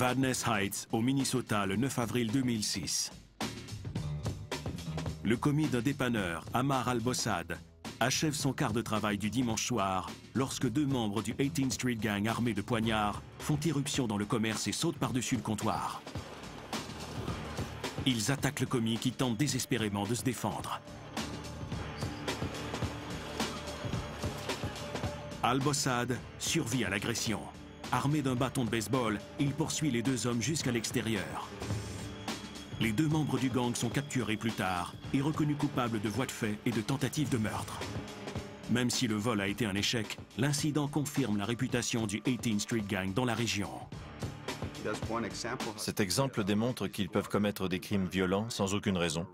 Vadnais Heights, au Minnesota, le 9 avril 2006. Le commis d'un dépanneur, Ammar al-Bossad, achève son quart de travail du dimanche soir lorsque deux membres du 18th Street Gang armés de poignards font irruption dans le commerce et sautent par-dessus le comptoir. Ils attaquent le commis qui tente désespérément de se défendre. Al-Bossad survit à l'agression. Armé d'un bâton de baseball, il poursuit les deux hommes jusqu'à l'extérieur. Les deux membres du gang sont capturés plus tard et reconnus coupables de voies de fait et de tentative de meurtre. Même si le vol a été un échec, l'incident confirme la réputation du 18th Street Gang dans la région. Cet exemple démontre qu'ils peuvent commettre des crimes violents sans aucune raison,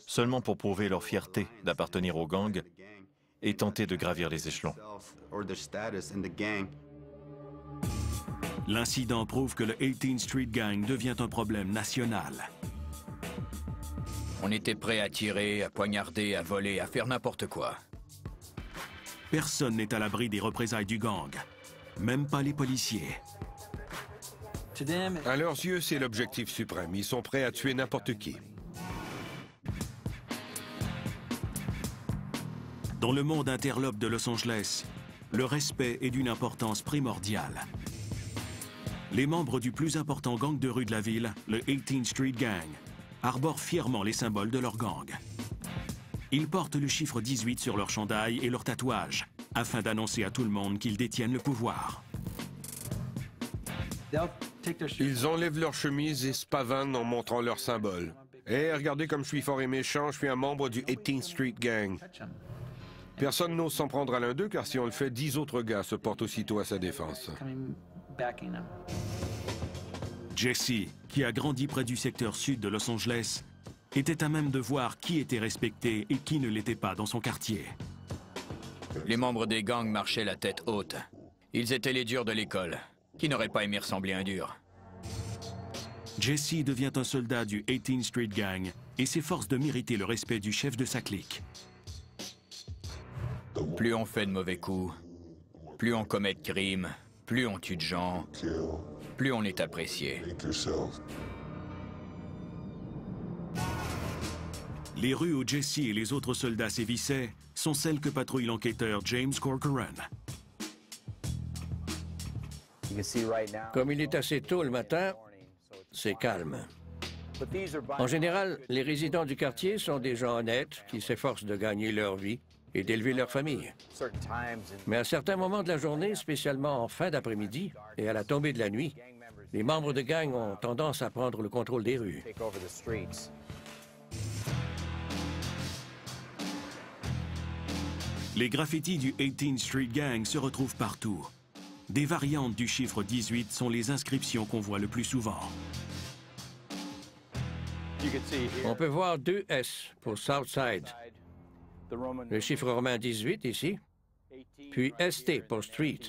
seulement pour prouver leur fierté d'appartenir au gang et tenter de gravir les échelons. L'incident prouve que le 18th Street Gang devient un problème national. On était prêt à tirer, à poignarder, à voler, à faire n'importe quoi. Personne n'est à l'abri des représailles du gang, même pas les policiers. À leurs yeux, c'est l'objectif suprême. Ils sont prêts à tuer n'importe qui. Dans le monde interlope de Los Angeles, le respect est d'une importance primordiale. Les membres du plus important gang de rue de la ville, le 18th Street Gang, arborent fièrement les symboles de leur gang. Ils portent le chiffre 18 sur leur chandail et leur tatouage, afin d'annoncer à tout le monde qu'ils détiennent le pouvoir. Ils enlèvent leur chemise et se pavanent en montrant leur symbole. Hé, regardez comme je suis fort et méchant, je suis un membre du 18th Street Gang. Personne n'ose s'en prendre à l'un d'eux, car si on le fait, 10 autres gars se portent aussitôt à sa défense. Jesse, qui a grandi près du secteur sud de Los Angeles, était à même de voir qui était respecté et qui ne l'était pas dans son quartier. Les membres des gangs marchaient la tête haute. Ils étaient les durs de l'école. Qui n'aurait pas aimé ressembler à un dur? Jesse devient un soldat du 18th Street Gang et s'efforce de mériter le respect du chef de sa clique. Plus on fait de mauvais coups, plus on commet de crimes, plus on tue de gens, plus on est apprécié. Les rues où Jesse et les autres soldats sévissaient sont celles que patrouille l'enquêteur James Corcoran. Comme il est assez tôt le matin, c'est calme. En général, les résidents du quartier sont des gens honnêtes qui s'efforcent de gagner leur vie et d'élever leur famille. Mais à certains moments de la journée, spécialement en fin d'après-midi et à la tombée de la nuit, les membres de gang ont tendance à prendre le contrôle des rues. Les graffitis du 18th Street Gang se retrouvent partout. Des variantes du chiffre 18 sont les inscriptions qu'on voit le plus souvent. On peut voir 2 S pour Southside. Le chiffre romain 18 ici, puis ST pour Street.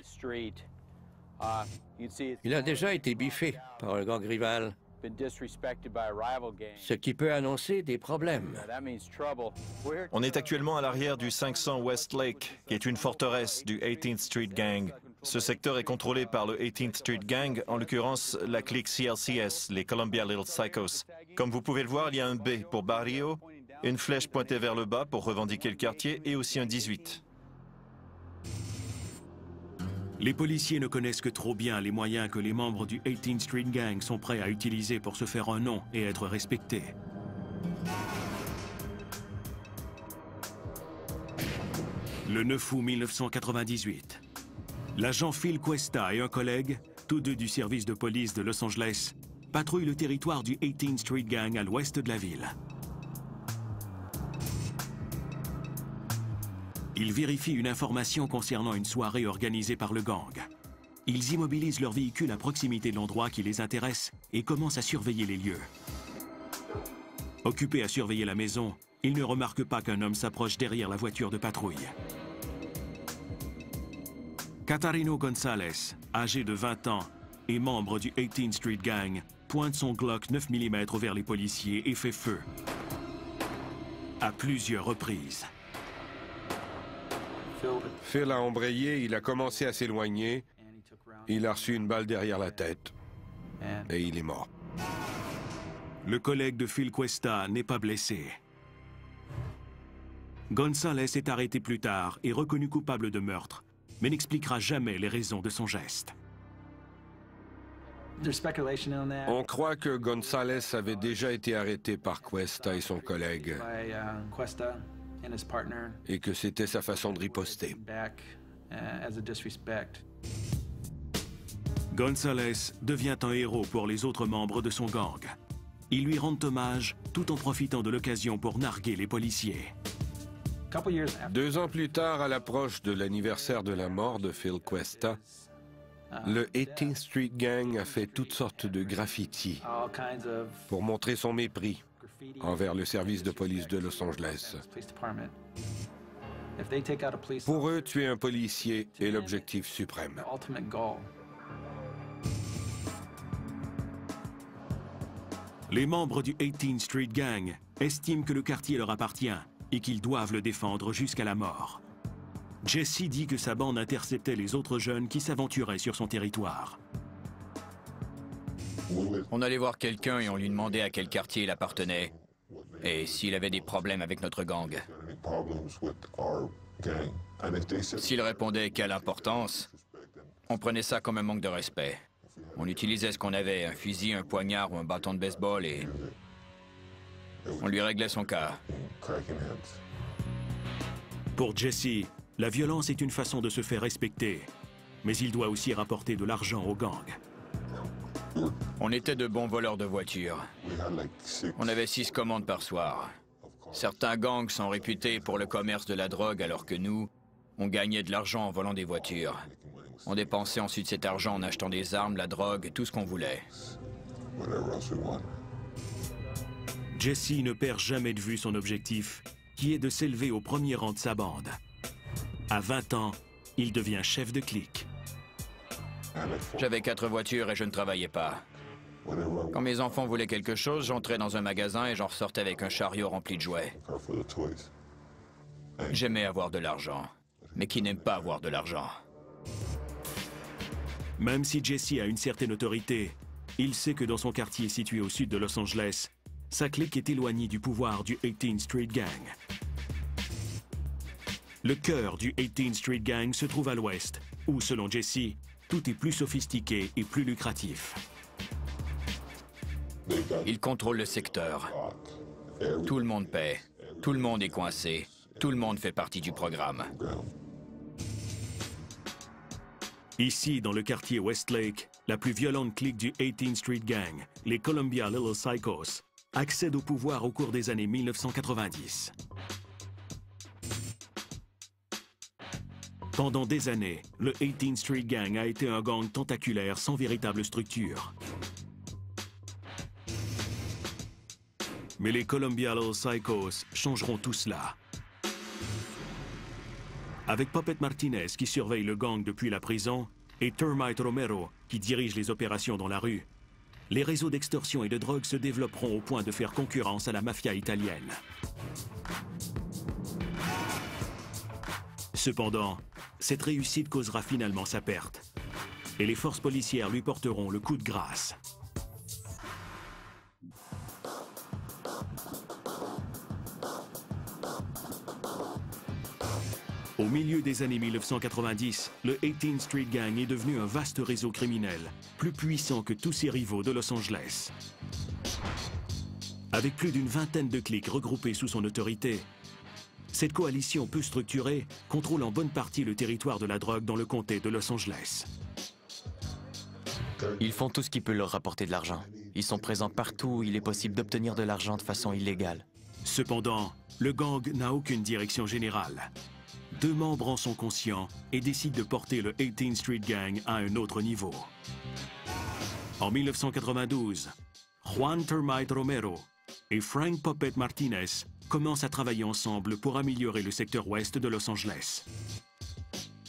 Il a déjà été biffé par un gang rival, ce qui peut annoncer des problèmes. On est actuellement à l'arrière du 500 Westlake, qui est une forteresse du 18th Street Gang. Ce secteur est contrôlé par le 18th Street Gang, en l'occurrence la clique CLCS, les Columbia Little Psychos. Comme vous pouvez le voir, il y a un B pour Barrio, une flèche pointée vers le bas pour revendiquer le quartier et aussi un 18. Les policiers ne connaissent que trop bien les moyens que les membres du 18th Street Gang sont prêts à utiliser pour se faire un nom et être respectés. Le 9 août 1998, l'agent Phil Cuesta et un collègue, tous deux du service de police de Los Angeles, patrouillent le territoire du 18th Street Gang à l'ouest de la ville. Ils vérifient une information concernant une soirée organisée par le gang. Ils immobilisent leur véhicule à proximité de l'endroit qui les intéresse et commencent à surveiller les lieux. Occupés à surveiller la maison, ils ne remarquent pas qu'un homme s'approche derrière la voiture de patrouille. Catarino Gonzalez, âgé de 20 ans et membre du 18th Street Gang, pointe son Glock 9 mm vers les policiers et fait feu. À plusieurs reprises. Phil a embrayé, il a commencé à s'éloigner. Il a reçu une balle derrière la tête. Et il est mort. Le collègue de Phil Cuesta n'est pas blessé. Gonzalez est arrêté plus tard et reconnu coupable de meurtre, mais n'expliquera jamais les raisons de son geste. On croit que Gonzalez avait déjà été arrêté par Cuesta et son collègue, et que c'était sa façon de riposter. Gonzalez devient un héros pour les autres membres de son gang. Ils lui rendent hommage tout en profitant de l'occasion pour narguer les policiers. 2 ans plus tard, à l'approche de l'anniversaire de la mort de Phil Cuesta, le 18th Street Gang a fait toutes sortes de graffitis pour montrer son mépris envers le service de police de Los Angeles. Pour eux, tuer un policier est l'objectif suprême. Les membres du 18th Street Gang estiment que le quartier leur appartient et qu'ils doivent le défendre jusqu'à la mort. Jesse dit que sa bande interceptait les autres jeunes qui s'aventuraient sur son territoire. On allait voir quelqu'un et on lui demandait à quel quartier il appartenait et s'il avait des problèmes avec notre gang. S'il répondait quelle importance, on prenait ça comme un manque de respect. On utilisait ce qu'on avait, un fusil, un poignard ou un bâton de baseball et on lui réglait son cas. Pour Jesse, la violence est une façon de se faire respecter, mais il doit aussi rapporter de l'argent au gang. On était de bons voleurs de voitures. On avait 6 commandes par soir. Certains gangs sont réputés pour le commerce de la drogue, alors que nous, on gagnait de l'argent en volant des voitures. On dépensait ensuite cet argent en achetant des armes, la drogue, tout ce qu'on voulait. Jesse ne perd jamais de vue son objectif, qui est de s'élever au premier rang de sa bande. À 20 ans, il devient chef de clique. J'avais 4 voitures et je ne travaillais pas. Quand mes enfants voulaient quelque chose, j'entrais dans un magasin et j'en ressortais avec un chariot rempli de jouets. J'aimais avoir de l'argent, mais qui n'aime pas avoir de l'argent? Même si Jesse a une certaine autorité, il sait que dans son quartier situé au sud de Los Angeles, sa clique est éloignée du pouvoir du 18th Street Gang. Le cœur du 18th Street Gang se trouve à l'ouest, où, selon Jesse, tout est plus sophistiqué et plus lucratif. Ils contrôlent le secteur. Tout le monde paie. Tout le monde est coincé. Tout le monde fait partie du programme. Ici, dans le quartier Westlake, la plus violente clique du 18th Street Gang, les Columbia Little Psychos, accède au pouvoir au cours des années 1990. Pendant des années, le 18th Street Gang a été un gang tentaculaire sans véritable structure. Mais les Columbia Little Psychos changeront tout cela. Avec Puppet Martinez qui surveille le gang depuis la prison et Termite Romero qui dirige les opérations dans la rue, les réseaux d'extorsion et de drogue se développeront au point de faire concurrence à la mafia italienne. Cependant, cette réussite causera finalement sa perte, et les forces policières lui porteront le coup de grâce. Au milieu des années 1990, le 18th Street Gang est devenu un vaste réseau criminel, plus puissant que tous ses rivaux de Los Angeles. Avec plus d'une vingtaine de cliques regroupées sous son autorité, cette coalition peu structurée contrôle en bonne partie le territoire de la drogue dans le comté de Los Angeles. Ils font tout ce qui peut leur rapporter de l'argent. Ils sont présents partout où il est possible d'obtenir de l'argent de façon illégale. Cependant, le gang n'a aucune direction générale. 2 membres en sont conscients et décident de porter le 18th Street Gang à un autre niveau. En 1992, Juan Termite Romero et Frank Puppet Martinez commencent à travailler ensemble pour améliorer le secteur ouest de Los Angeles.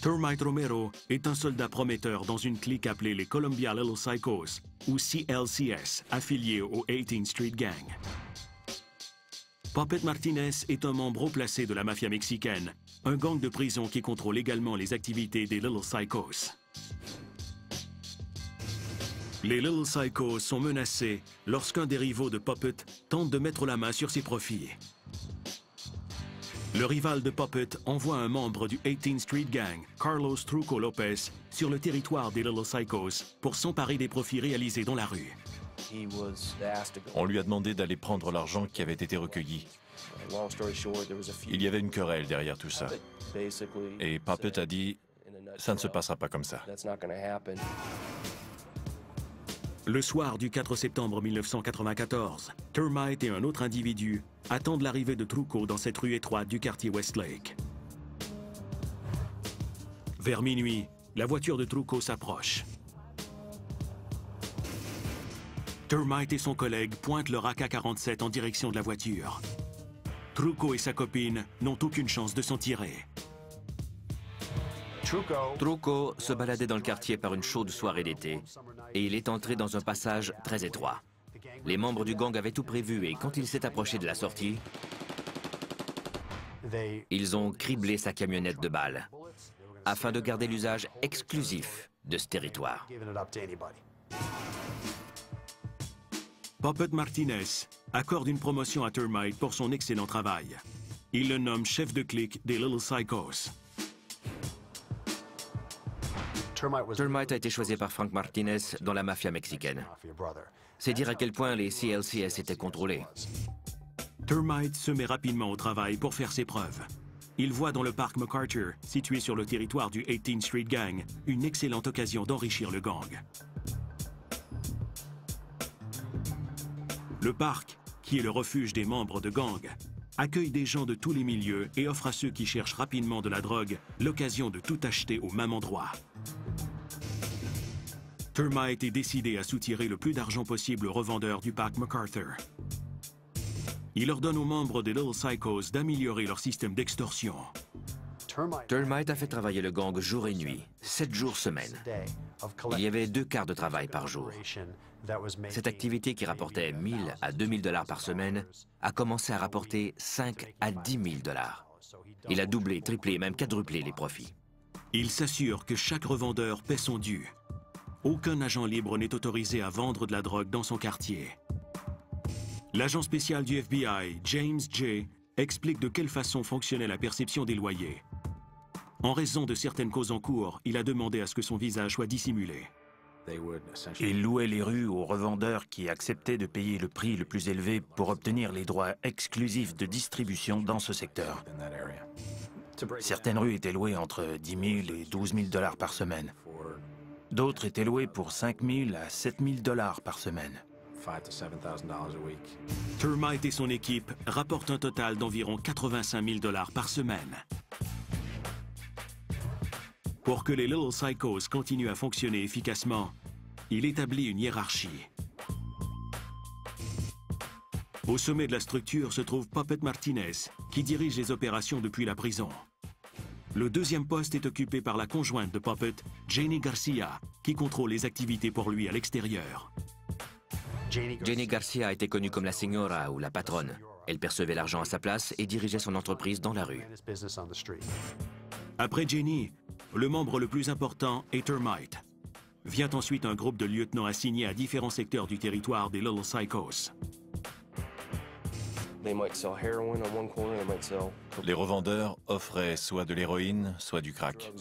Termite Romero est un soldat prometteur dans une clique appelée les Columbia Little Psychos, ou CLCS, affiliée au 18th Street Gang. Puppet Martinez est un membre haut placé de la mafia mexicaine, un gang de prison qui contrôle également les activités des Little Psychos. Les Little Psychos sont menacés lorsqu'un des rivaux de Puppet tente de mettre la main sur ses profits. Le rival de Puppet envoie un membre du 18th Street Gang, Carlos Truco Lopez, sur le territoire des Little Psychos pour s'emparer des profits réalisés dans la rue. On lui a demandé d'aller prendre l'argent qui avait été recueilli. Il y avait une querelle derrière tout ça. Et Puppet a dit, ça ne se passera pas comme ça. Le soir du 4 septembre 1994, Termite et un autre individu attendent l'arrivée de Truco dans cette rue étroite du quartier Westlake. Vers minuit, la voiture de Truco s'approche. Termite et son collègue pointent leur AK-47 en direction de la voiture. Truco et sa copine n'ont aucune chance de s'en tirer. Truco se baladait dans le quartier par une chaude soirée d'été et il est entré dans un passage très étroit. Les membres du gang avaient tout prévu et quand il s'est approché de la sortie, ils ont criblé sa camionnette de balles afin de garder l'usage exclusif de ce territoire. Puppet Martinez accorde une promotion à Termite pour son excellent travail. Il le nomme chef de clique des Little Psychos. Termite a été choisi par Frank Martinez dans la mafia mexicaine. C'est dire à quel point les CLCS étaient contrôlés. Termite se met rapidement au travail pour faire ses preuves. Il voit dans le parc MacArthur, situé sur le territoire du 18th Street Gang, une excellente occasion d'enrichir le gang. Le parc, qui est le refuge des membres de gangs, accueille des gens de tous les milieux et offre à ceux qui cherchent rapidement de la drogue l'occasion de tout acheter au même endroit. Termite est décidé à soutirer le plus d'argent possible aux revendeurs du parc MacArthur. Il ordonne aux membres des Little Psychos d'améliorer leur système d'extorsion. Termite a fait travailler le gang jour et nuit, 7 jours semaine. Il y avait 2 quarts de travail par jour. Cette activité qui rapportait 1000 à 2000 $ par semaine a commencé à rapporter 5 à 10 000 $. Il a doublé, triplé, même quadruplé les profits. Il s'assure que chaque revendeur paie son dû. Aucun agent libre n'est autorisé à vendre de la drogue dans son quartier. L'agent spécial du FBI, James J., explique de quelle façon fonctionnait la perception des loyers. En raison de certaines causes en cours, il a demandé à ce que son visage soit dissimulé. Ils louaient les rues aux revendeurs qui acceptaient de payer le prix le plus élevé pour obtenir les droits exclusifs de distribution dans ce secteur. Certaines rues étaient louées entre 10 000 et 12 000 $ par semaine. D'autres étaient louées pour 5 000 à 7 000 $ par semaine. Termite et son équipe rapportent un total d'environ 85 000 $ par semaine. Pour que les Little Psychos continuent à fonctionner efficacement, il établit une hiérarchie. Au sommet de la structure se trouve Puppet Martinez, qui dirige les opérations depuis la prison. Le deuxième poste est occupé par la conjointe de Puppet, Jenny Garcia, qui contrôle les activités pour lui à l'extérieur. Jenny Garcia était connue comme la señora ou la patronne. Elle percevait l'argent à sa place et dirigeait son entreprise dans la rue. Après Jenny, le membre le plus important est Termite. Vient ensuite un groupe de lieutenants assignés à différents secteurs du territoire des Little Psychos. Les revendeurs offraient soit de l'héroïne, soit du crack.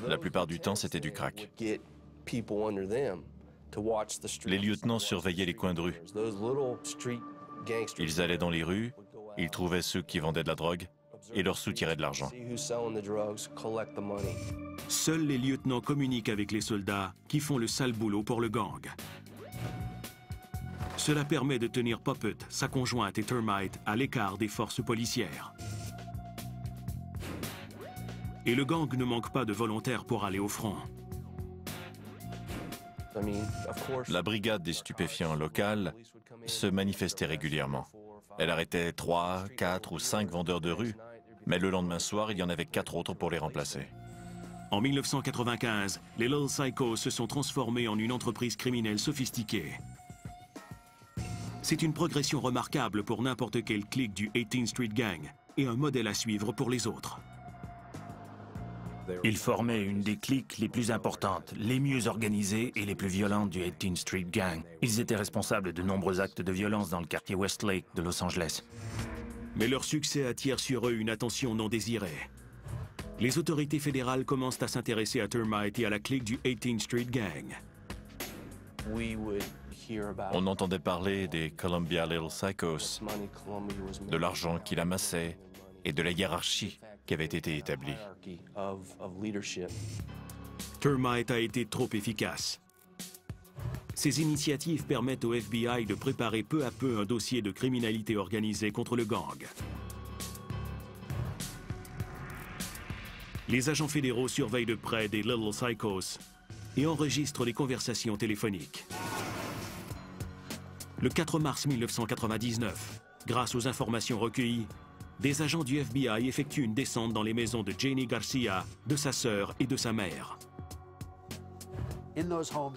La plupart du temps, c'était du crack. Les lieutenants surveillaient les coins de rue. Ils allaient dans les rues, ils trouvaient ceux qui vendaient de la drogue et leur soutiraient de l'argent. Seuls les lieutenants communiquent avec les soldats qui font le sale boulot pour le gang. Cela permet de tenir Puppet, sa conjointe et Termite à l'écart des forces policières. Et le gang ne manque pas de volontaires pour aller au front. La brigade des stupéfiants locale se manifestait régulièrement. Elle arrêtait 3, 4 ou 5 vendeurs de rue, mais le lendemain soir, il y en avait 4 autres pour les remplacer. En 1995, les Little Psychos se sont transformés en une entreprise criminelle sophistiquée. C'est une progression remarquable pour n'importe quelle clique du 18th Street Gang et un modèle à suivre pour les autres. Ils formaient une des cliques les plus importantes, les mieux organisées et les plus violentes du 18th Street Gang. Ils étaient responsables de nombreux actes de violence dans le quartier Westlake de Los Angeles. Mais leur succès attire sur eux une attention non désirée. Les autorités fédérales commencent à s'intéresser à Termite et à la clique du 18th Street Gang. On entendait parler des Columbia Little Psychos, de l'argent qu'il amassait et de la hiérarchie qui avait été établie. Termite a été trop efficace. Ces initiatives permettent au FBI de préparer peu à peu un dossier de criminalité organisée contre le gang. Les agents fédéraux surveillent de près des Little Psychos et enregistrent les conversations téléphoniques. Le 4 mars 1999, grâce aux informations recueillies, des agents du FBI effectuent une descente dans les maisons de Janie Garcia, de sa sœur et de sa mère.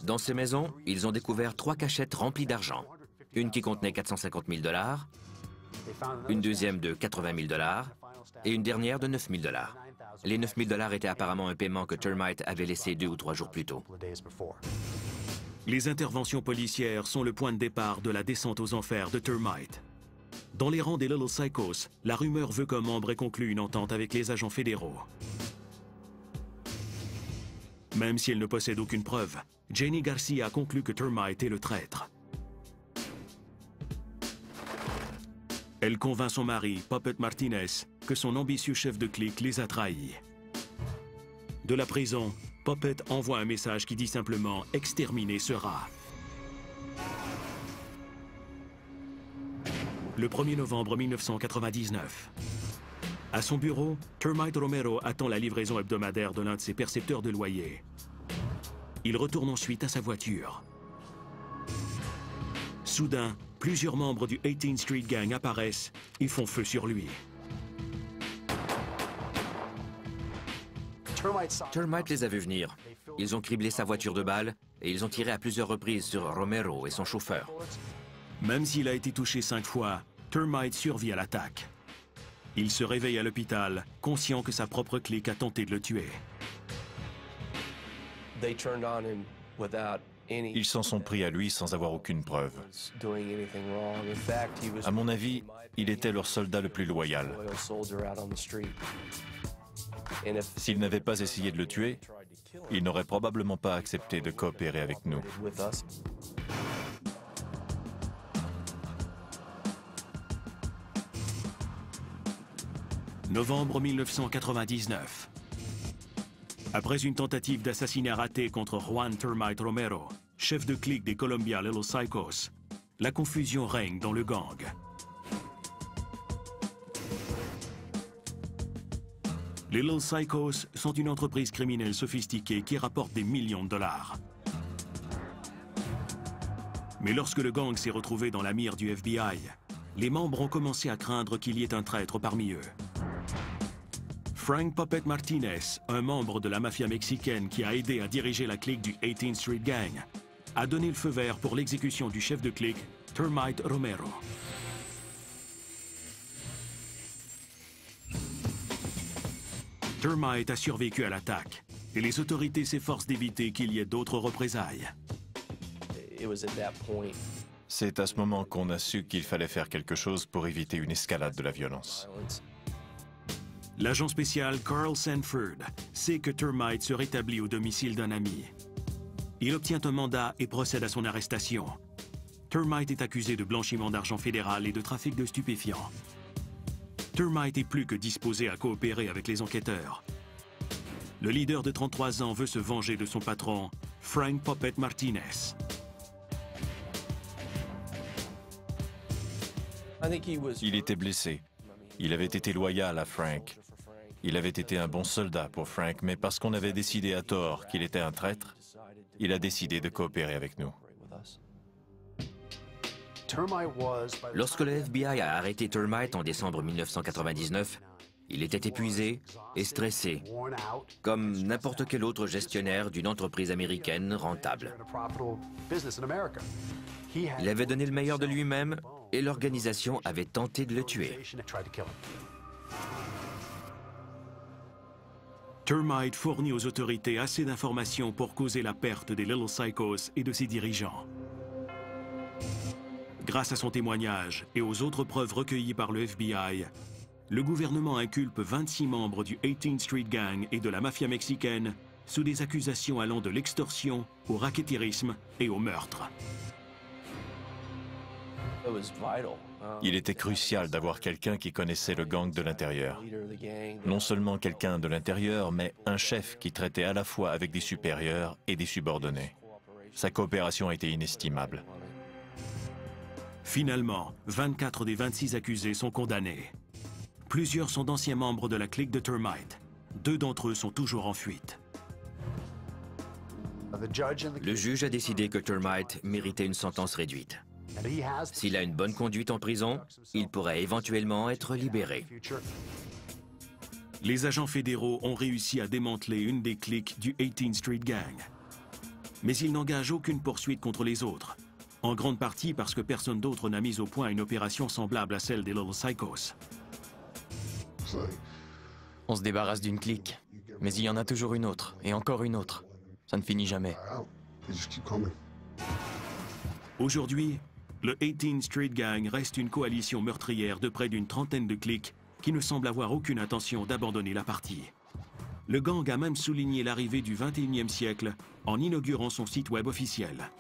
Dans ces maisons, ils ont découvert 3 cachettes remplies d'argent. Une qui contenait 450 000 $, une deuxième de 80 000 $ et une dernière de 9 000 $. Les 9 000 $ étaient apparemment un paiement que Termite avait laissé 2 ou 3 jours plus tôt. Les interventions policières sont le point de départ de la descente aux enfers de Termite. Dans les rangs des Little Psychos, la rumeur veut qu'un membre ait conclu une entente avec les agents fédéraux. Même si elle ne possède aucune preuve, Janie Garcia conclut que Termite est le traître. Elle convainc son mari, Puppet Martinez, que son ambitieux chef de clique les a trahis. De la prison, Puppet envoie un message qui dit simplement « Exterminer sera ». Le 1er novembre 1999. À son bureau, Termite Romero attend la livraison hebdomadaire de l'un de ses percepteurs de loyer. Il retourne ensuite à sa voiture. Soudain, plusieurs membres du 18th Street Gang apparaissent et font feu sur lui. Termite les a vus venir. Ils ont criblé sa voiture de balles et ils ont tiré à plusieurs reprises sur Romero et son chauffeur. Même s'il a été touché 5 fois, Termite survit à l'attaque. Il se réveille à l'hôpital, conscient que sa propre clique a tenté de le tuer. Ils s'en sont pris à lui sans avoir aucune preuve. À mon avis, il était leur soldat le plus loyal. S'il n'avait pas essayé de le tuer, il n'aurait probablement pas accepté de coopérer avec nous. Novembre 1999. Après une tentative d'assassinat ratée contre Juan Termite Romero, chef de clique des Columbia Little Psychos, la confusion règne dans le gang. Les Little Psychos sont une entreprise criminelle sophistiquée qui rapporte des millions de dollars. Mais lorsque le gang s'est retrouvé dans la mire du FBI, les membres ont commencé à craindre qu'il y ait un traître parmi eux. Frank Puppet Martinez, un membre de la mafia mexicaine qui a aidé à diriger la clique du 18th Street Gang, a donné le feu vert pour l'exécution du chef de clique, Termite Romero. Termite a survécu à l'attaque et les autorités s'efforcent d'éviter qu'il y ait d'autres représailles. C'est à ce moment qu'on a su qu'il fallait faire quelque chose pour éviter une escalade de la violence. L'agent spécial Carl Sanford sait que Termite se rétablit au domicile d'un ami. Il obtient un mandat et procède à son arrestation. Termite est accusé de blanchiment d'argent fédéral et de trafic de stupéfiants. Termite est plus que disposé à coopérer avec les enquêteurs. Le leader de 33 ans veut se venger de son patron, Frank Puppet Martinez. Il était blessé. Il avait été loyal à Frank. Il avait été un bon soldat pour Frank, mais parce qu'on avait décidé à tort qu'il était un traître, il a décidé de coopérer avec nous. Lorsque le FBI a arrêté Termite en décembre 1999, il était épuisé et stressé, comme n'importe quel autre gestionnaire d'une entreprise américaine rentable. Il avait donné le meilleur de lui-même et l'organisation avait tenté de le tuer. Termite fournit aux autorités assez d'informations pour causer la perte des Little Psychos et de ses dirigeants. Grâce à son témoignage et aux autres preuves recueillies par le FBI, le gouvernement inculpe 26 membres du 18th Street Gang et de la mafia mexicaine sous des accusations allant de l'extorsion au rackettierisme et au meurtre. Il était crucial d'avoir quelqu'un qui connaissait le gang de l'intérieur. Non seulement quelqu'un de l'intérieur, mais un chef qui traitait à la fois avec des supérieurs et des subordonnés. Sa coopération a été inestimable. Finalement, 24 des 26 accusés sont condamnés. Plusieurs sont d'anciens membres de la clique de Termite. 2 d'entre eux sont toujours en fuite. Le juge a décidé que Termite méritait une sentence réduite. S'il a une bonne conduite en prison, il pourrait éventuellement être libéré. Les agents fédéraux ont réussi à démanteler une des cliques du 18th Street Gang. Mais ils n'engagent aucune poursuite contre les autres, en grande partie parce que personne d'autre n'a mis au point une opération semblable à celle des Little Psychos. On se débarrasse d'une clique, mais il y en a toujours une autre, et encore une autre. Ça ne finit jamais. Aujourd'hui, le 18th Street Gang reste une coalition meurtrière de près d'une trentaine de cliques qui ne semble avoir aucune intention d'abandonner la partie. Le gang a même souligné l'arrivée du 21e siècle en inaugurant son site web officiel.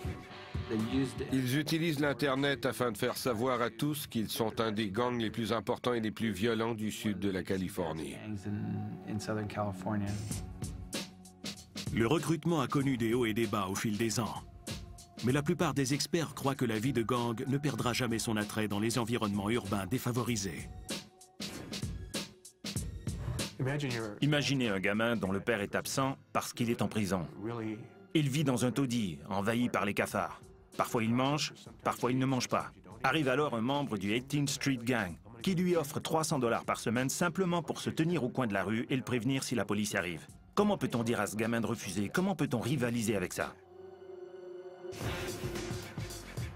Ils utilisent l'Internet afin de faire savoir à tous qu'ils sont un des gangs les plus importants et les plus violents du sud de la Californie. Le recrutement a connu des hauts et des bas au fil des ans. Mais la plupart des experts croient que la vie de gang ne perdra jamais son attrait dans les environnements urbains défavorisés. Imaginez un gamin dont le père est absent parce qu'il est en prison. Il vit dans un taudis, envahi par les cafards. Parfois il mange, parfois il ne mange pas. Arrive alors un membre du 18th Street Gang qui lui offre 300 $ par semaine simplement pour se tenir au coin de la rue et le prévenir si la police arrive. Comment peut-on dire à ce gamin de refuser? Comment peut-on rivaliser avec ça?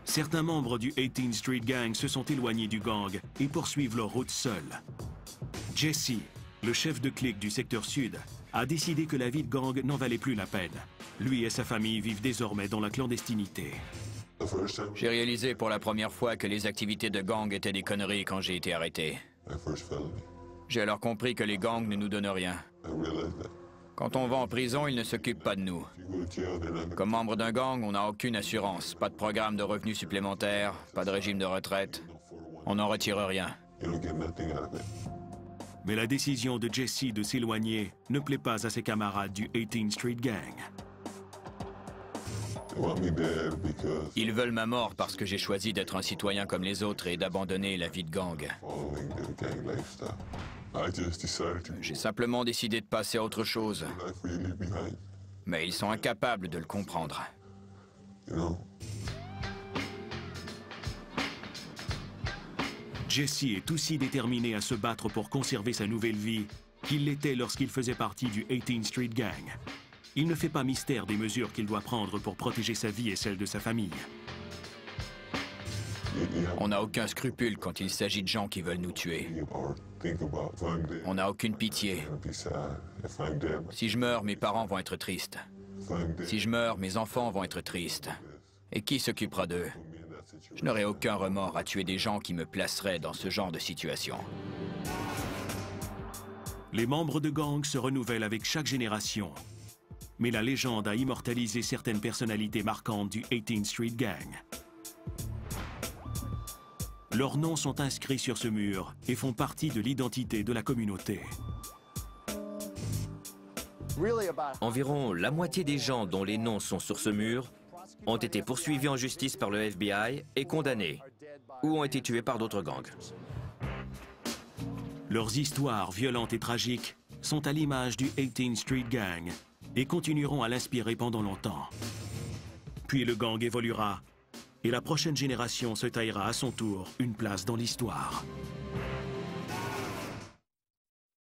Certains membres du 18th Street Gang se sont éloignés du gang et poursuivent leur route seuls. Jesse, le chef de clique du secteur sud, a décidé que la vie de gang n'en valait plus la peine. Lui et sa famille vivent désormais dans la clandestinité. J'ai réalisé pour la première fois que les activités de gang étaient des conneries quand j'ai été arrêté. J'ai alors compris que les gangs ne nous donnent rien. Quand on va en prison, ils ne s'occupent pas de nous. Comme membre d'un gang, on n'a aucune assurance, pas de programme de revenus supplémentaires, pas de régime de retraite. On n'en retire rien. Mais la décision de Jesse de s'éloigner ne plaît pas à ses camarades du 18th Street Gang. Ils veulent ma mort parce que j'ai choisi d'être un citoyen comme les autres et d'abandonner la vie de gang. J'ai simplement décidé de passer à autre chose. Mais ils sont incapables de le comprendre. Jesse est aussi déterminé à se battre pour conserver sa nouvelle vie qu'il l'était lorsqu'il faisait partie du 18th Street Gang. Il ne fait pas mystère des mesures qu'il doit prendre pour protéger sa vie et celle de sa famille. On n'a aucun scrupule quand il s'agit de gens qui veulent nous tuer. On n'a aucune pitié. Si je meurs, mes parents vont être tristes. Si je meurs, mes enfants vont être tristes. Et qui s'occupera d'eux? Je n'aurai aucun remords à tuer des gens qui me placeraient dans ce genre de situation. Les membres de gang se renouvellent avec chaque génération. Mais la légende a immortalisé certaines personnalités marquantes du 18th Street Gang. Leurs noms sont inscrits sur ce mur et font partie de l'identité de la communauté. Environ la moitié des gens dont les noms sont sur ce mur ont été poursuivis en justice par le FBI et condamnés, ou ont été tués par d'autres gangs. Leurs histoires violentes et tragiques sont à l'image du 18th Street Gang et continueront à l'inspirer pendant longtemps. Puis le gang évoluera et la prochaine génération se taillera à son tour une place dans l'histoire.